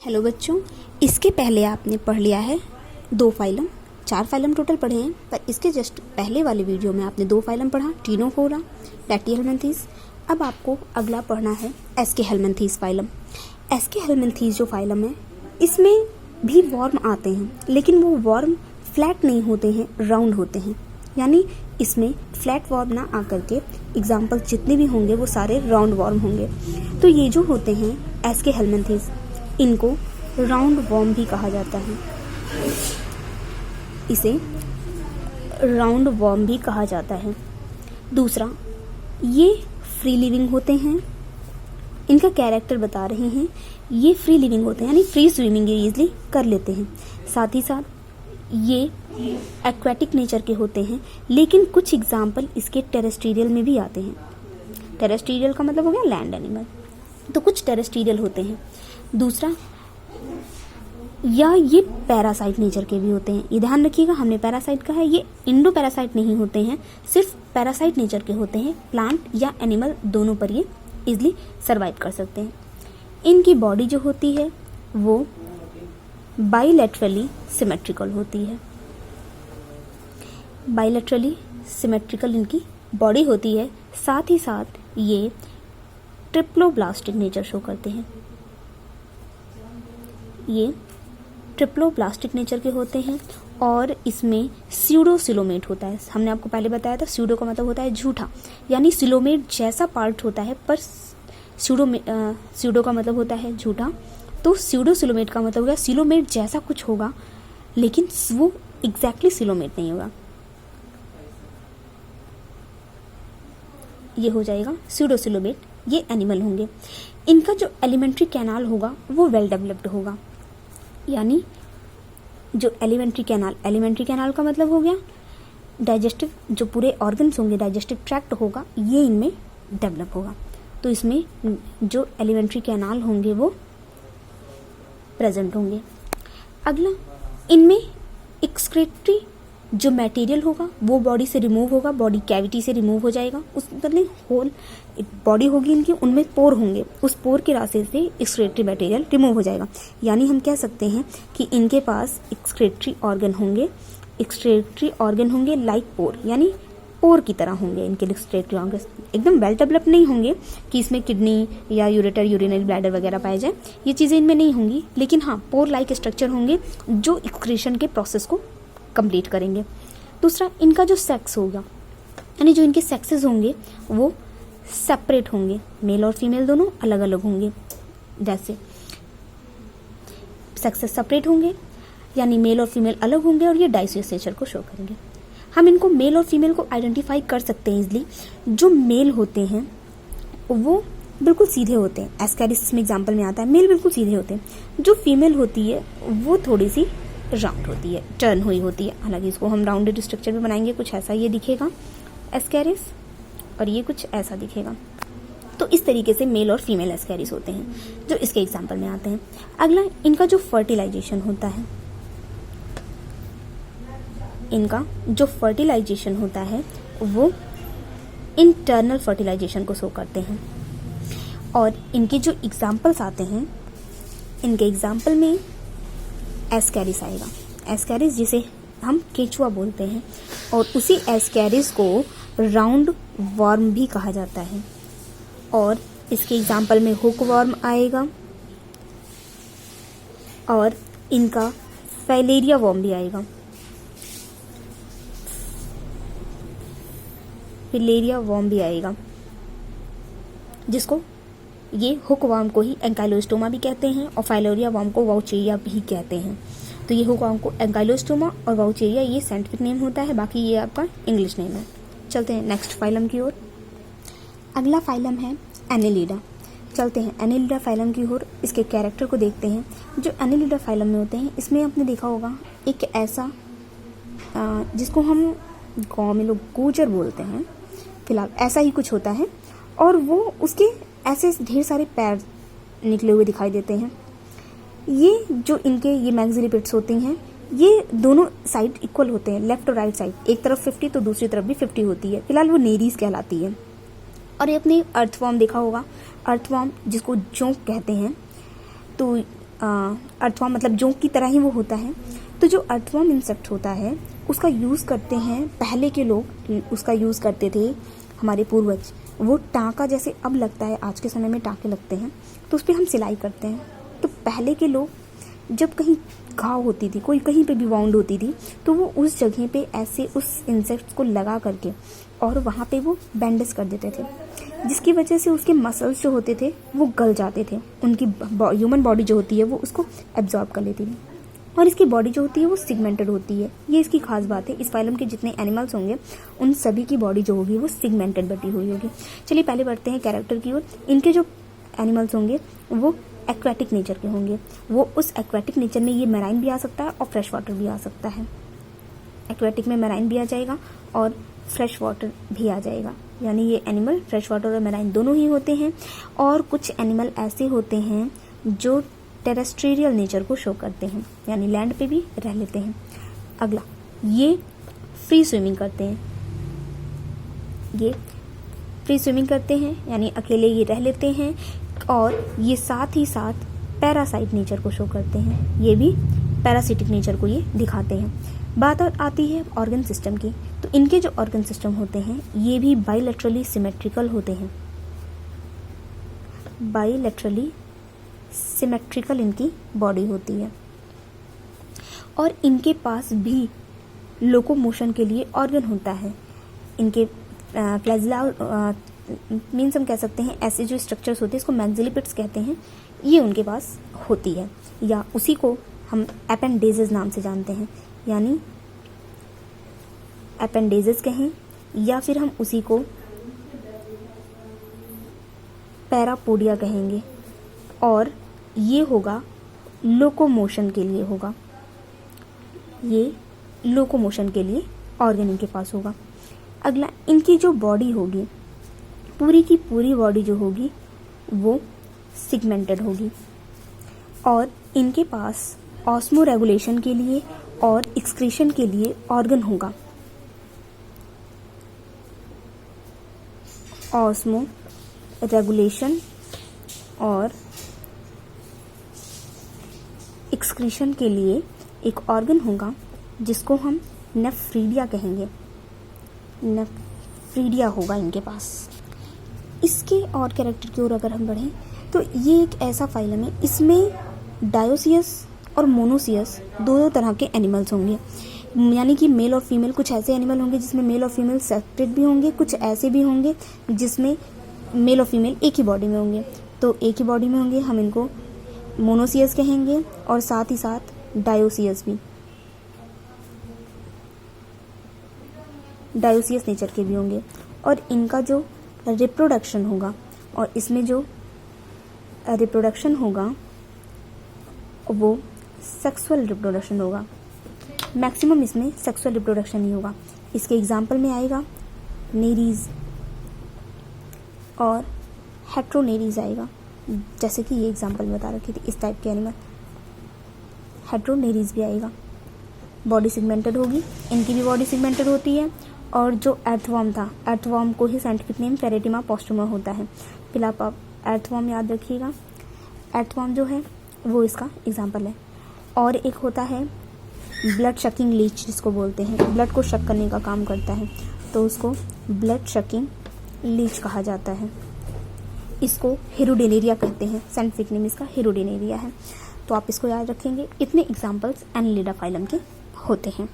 Hello बच्चों, इसके पहले आपने पढ़ लिया है 2 फाइलम, 4 फाइलम टोटल पढ़े हैं। पर इसके जस्ट पहले वाले वीडियो में आपने 2 फाइलम पढ़ा, टीनोफोरा, प्लैटीहेल्मिन्थेस। अब आपको अगला पढ़ना है एस्केहेल्मिन्थेस फाइलम। एस्केहेल्मिन्थेस जो फाइलम है, इसमें भी वर्म आते हैं, लेकिन वो वर्म फ्लैट नहीं होते हैं, राउंड होते हैं। यानी इसमें फ्लैट वर्म ना आकर के एग्जाम्पल जितने भी होंगे वो सारे राउंड वर्म होंगे। तो ये जो होते हैं एस्केहेल्मिन्थेस, इनको राउंड वर्म भी कहा जाता है। इसे राउंड वर्म भी कहा जाता है। दूसरा, ये फ्री लिविंग होते हैं। इनका कैरेक्टर बता रहे हैं, ये फ्री लिविंग होते हैं, यानी फ्री स्विमिंग ये इजीली कर लेते हैं। साथ ही साथ ये एक्वेटिक नेचर के होते हैं, लेकिन कुछ एग्जाम्पल इसके टेरेस्ट्रियल में भी आते हैं। टेरेस्ट्रियल का मतलब हो गया लैंड एनिमल, तो कुछ टेरेस्ट्रियल होते हैं। दूसरा, या ये पैरासाइट नेचर के भी होते हैं। ये ध्यान रखिएगा, हमने पैरासाइट कहा है, ये इंडो पैरासाइट नहीं होते हैं, सिर्फ पैरासाइट नेचर के होते हैं। प्लांट या एनिमल दोनों पर ये इजिली सर्वाइव कर सकते हैं। इनकी बॉडी जो होती है वो बाइलेटरली सिमेट्रिकल होती है। बाइलेटरली सिमेट्रिकल इनकी बॉडी होती है। साथ ही साथ ये ट्रिप्लोब्लास्टिक नेचर शो करते हैं। ये ट्रिप्लोब्लास्टिक नेचर के होते हैं और इसमें स्यूडोसिलोमेट होता है। हमने आपको पहले बताया था, स्यूडो का मतलब होता है झूठा, यानी सिलोमेट जैसा पार्ट होता है, पर स्यूडो का मतलब होता है झूठा। तो स्यूडोसिलोमेट का मतलब होगा सिलोमेट जैसा कुछ होगा, लेकिन वो एग्जैक्टली सिलोमेट नहीं होगा। ये हो जाएगा स्यूडोसिलोमेट, ये एनिमल होंगे। इनका जो एलिमेंट्री कैनाल होगा वो वेल डेवलप्ड होगा, यानी जो एलिमेंट्री कैनाल का मतलब हो गया डाइजेस्टिव, जो पूरे ऑर्गन्स होंगे, डाइजेस्टिव ट्रैक्ट होगा, ये इनमें डेवलप होगा। तो इसमें जो एलिमेंट्री कैनाल होंगे वो प्रेजेंट होंगे। अगला, इनमें एक्सक्रीटरी जो मटेरियल होगा वो बॉडी से रिमूव होगा, बॉडी कैविटी से रिमूव हो जाएगा। उस मतलब होल बॉडी होगी इनकी, उनमें पोर होंगे, उस पोर के रास्ते से एक्सक्रीटरी मटेरियल रिमूव हो जाएगा। यानी हम कह सकते हैं कि इनके पास एक्सक्रीटरी ऑर्गन होंगे लाइक पोर, यानी पोर की तरह होंगे इनके एक्सक्रीटरी ऑर्गन। एकदम वेल डेवलप नहीं होंगे कि इसमें किडनी या यूरेटर, यूरिनरी ब्लैडर वगैरह पाए जाए, ये चीज़ें इनमें नहीं होंगी। लेकिन हाँ, पोर लाइक स्ट्रक्चर होंगे जो एक्सक्रीशन के प्रोसेस को कंप्लीट करेंगे। दूसरा, इनका जो सेक्स होगा, यानी जो इनके सेक्सेस होंगे वो सेपरेट होंगे, मेल और फीमेल दोनों अलग अलग होंगे। जैसे सेक्सेस सेपरेट होंगे, यानी मेल और फीमेल अलग होंगे और ये डाइसियस नेचर को शो करेंगे। हम इनको मेल और फीमेल को आइडेंटिफाई कर सकते हैं इजली। जो मेल होते हैं वो बिल्कुल सीधे होते हैं, एस्कैरिस में एग्जाम्पल में आता है, मेल बिल्कुल सीधे होते हैं। जो फीमेल होती है वो थोड़ी सी राउंड होती है, टर्न हुई होती है। हालांकि इसको हम राउंडेड स्ट्रक्चर में बनाएंगे, कुछ ऐसा ये दिखेगा एस्कैरिस, और ये कुछ ऐसा दिखेगा। तो इस तरीके से मेल और फीमेल एस्कैरिस होते हैं जो इसके एग्जाम्पल में आते हैं। अगला, इनका जो फर्टिलाइजेशन होता है, इनका जो फर्टिलाइजेशन होता है वो इंटरनल फर्टिलाइजेशन को शो करते हैं। और इनके जो एग्जाम्पल्स आते हैं, इनके एग्जाम्पल में एस्कैरिस आएगा। एस्कैरिस जिसे हम केचुआ बोलते हैं, और उसी एस्कैरिस को राउंड वर्म भी कहा जाता है। और इसके एग्जाम्पल में हुक वर्म आएगा, और इनका फाइलेरिया वर्म भी आएगा। फिलेरिया वर्म भी आएगा, जिसको ये हुक वर्म को ही एंकाइलोस्टोमा भी कहते हैं, और फाइलेरिया वर्म को वाउचेरिया भी कहते हैं। तो ये हुक वर्म को एंकाइलोस्टोमा और वाउचेरिया ये साइंटिफिक नेम होता है, बाकी ये आपका इंग्लिश नेम है। चलते हैं नेक्स्ट फाइलम की ओर। अगला फाइलम है एनेलिडा। चलते हैं एनेलिडा फाइलम की ओर, इसके कैरेक्टर को देखते हैं। जो एनेलिडा फाइलम में होते हैं, इसमें आपने देखा होगा एक ऐसा जिसको हम गाँव में लोग गूजर बोलते हैं, फिलहाल ऐसा ही कुछ होता है, और वो उसके ऐसे ढेर सारे पैर निकले हुए दिखाई देते हैं। ये जो इनके ये मैक्सिलरी पिट्स होती हैं, ये दोनों साइड इक्वल होते हैं, लेफ्ट और राइट साइड, एक तरफ 50 तो दूसरी तरफ भी 50 होती है। फिलहाल वो नेरीज कहलाती है। और ये अपने अर्थवॉर्म देखा होगा, अर्थवॉर्म जिसको जोंक कहते हैं, तो अर्थवर्म मतलब जोंक की तरह ही वो होता है। तो जो अर्थवर्म इंसेक्ट होता है उसका यूज़ करते हैं, पहले के लोग उसका यूज़ करते थे, हमारे पूर्वज। वो टाँका जैसे अब लगता है, आज के समय में टाँके लगते हैं, तो उस पर हम सिलाई करते हैं। तो पहले के लोग जब कहीं घाव होती थी, कोई कहीं पे भी वाउंड होती थी, तो वो उस जगह पे ऐसे उस इंसेक्ट्स को लगा करके और वहाँ पे वो बैंडेज कर देते थे, जिसकी वजह से उसके मसल्स जो होते थे वो गल जाते थे। उनकी ह्यूमन बॉडी जो होती है वो उसको एब्जॉर्ब कर लेती थी, और इसकी बॉडी जो होती है वो सिगमेंटेड होती है। ये इसकी खास बात है। इस फाइलम के जितने एनिमल्स होंगे उन सभी की बॉडी जो होगी वो सिगमेंटेड बटी हुई होगी। चलिए पहले बढ़ते हैं कैरेक्टर की ओर। इनके जो एनिमल्स होंगे वो एक्वेटिक नेचर के होंगे। वो उस एक्वेटिक नेचर में ये मैराइन भी आ सकता है और फ्रेश वाटर भी आ सकता है। एक्वेटिक में मैराइन भी आ जाएगा और फ्रेश वाटर भी आ जाएगा, यानी ये एनिमल फ्रेश वाटर और मैराइन दोनों ही होते हैं। और कुछ एनिमल ऐसे होते हैं जो टेरेस्ट्रियल नेचर को शो करते हैं, यानी लैंड पे भी रह लेते हैं। अगला, ये फ्री स्विमिंग करते हैं। ये फ्री स्विमिंग करते हैं यानी अकेले ये रह लेते हैं, और ये साथ ही साथ पैरासाइट नेचर को शो करते हैं। ये भी पैरासिटिक नेचर को ये दिखाते हैं। बात और आती है ऑर्गन सिस्टम की। तो इनके जो ऑर्गन सिस्टम होते हैं ये भी बाइलेटरली सिमेट्रिकल होते हैं। बाइलेटरली सिमेट्रिकल इनकी बॉडी होती है, और इनके पास भी लोकोमोशन के लिए ऑर्गन होता है। इनके फ्लैजिला मीन्स हम कह सकते हैं ऐसे जो स्ट्रक्चर्स होते हैं इसको मैक्सिलिपिड्स कहते हैं, ये उनके पास होती है, या उसी को हम एपेंडेजेस नाम से जानते हैं। यानी एपेंडेजेस कहें या फिर हम उसी को पैरापोडिया कहेंगे, और ये होगा लोकोमोशन के लिए होगा। ये लोकोमोशन के लिए ऑर्गन इनके पास होगा। अगला, इनकी जो बॉडी होगी, पूरी की पूरी बॉडी जो होगी वो सिगमेंटेड होगी, और इनके पास ऑस्मो रेगुलेशन के लिए और एक्सक्रीशन के लिए ऑर्गन होगा। ऑस्मो रेगुलेशन और एक्सक्रीशन के लिए एक ऑर्गन होगा जिसको हम नेफ्रीडिया कहेंगे। नेफ्रीडिया होगा इनके पास। इसके और कैरेक्टर की ओर अगर हम बढ़ें तो ये एक ऐसा फाइलम है, इसमें डायोसियस और मोनोसियस दोनों तरह के एनिमल्स होंगे। यानी कि मेल और फीमेल, कुछ ऐसे एनिमल होंगे जिसमें मेल और फीमेल सेपरेट भी होंगे, कुछ ऐसे भी होंगे जिसमें मेल और फीमेल एक ही बॉडी में होंगे। तो एक ही बॉडी में होंगे, हम इनको मोनोसियस कहेंगे, और साथ ही साथ डायोसियस भी, डायोसियस नेचर के भी होंगे। और इनका जो रिप्रोडक्शन होगा, और इसमें जो रिप्रोडक्शन होगा वो सेक्सुअल रिप्रोडक्शन होगा। मैक्सिमम इसमें सेक्सुअल रिप्रोडक्शन ही होगा। इसके एग्जाम्पल में आएगा नेरीज और हेट्रोनेरीज आएगा, जैसे कि ये एग्जाम्पल बता रखी थी इस टाइप के एनिमल। हेट्रोनेरीज भी आएगा। बॉडी सिगमेंटेड होगी, इनकी भी बॉडी सिगमेंटेड होती है। और जो अर्थवर्म था, अर्थवर्म को ही साइंटिफिक नेम फेरेटिमा पोस्टुमा होता है। फिलहाल आप अर्थवर्म याद रखिएगा। अर्थवर्म जो है वो इसका एग्जाम्पल है। और एक होता है ब्लड शकिंग लीच, जिसको बोलते हैं, ब्लड को शक करने का काम करता है, तो उसको ब्लड शकिंग लीच कहा जाता है। इसको हिरोडेनेरिया कहते हैं, साइंटिफिक नेम इसका हिरोडेनेरिया है। तो आप इसको याद रखेंगे। इतने एग्जाम्पल्स एनिलिडा फाइलम के होते हैं।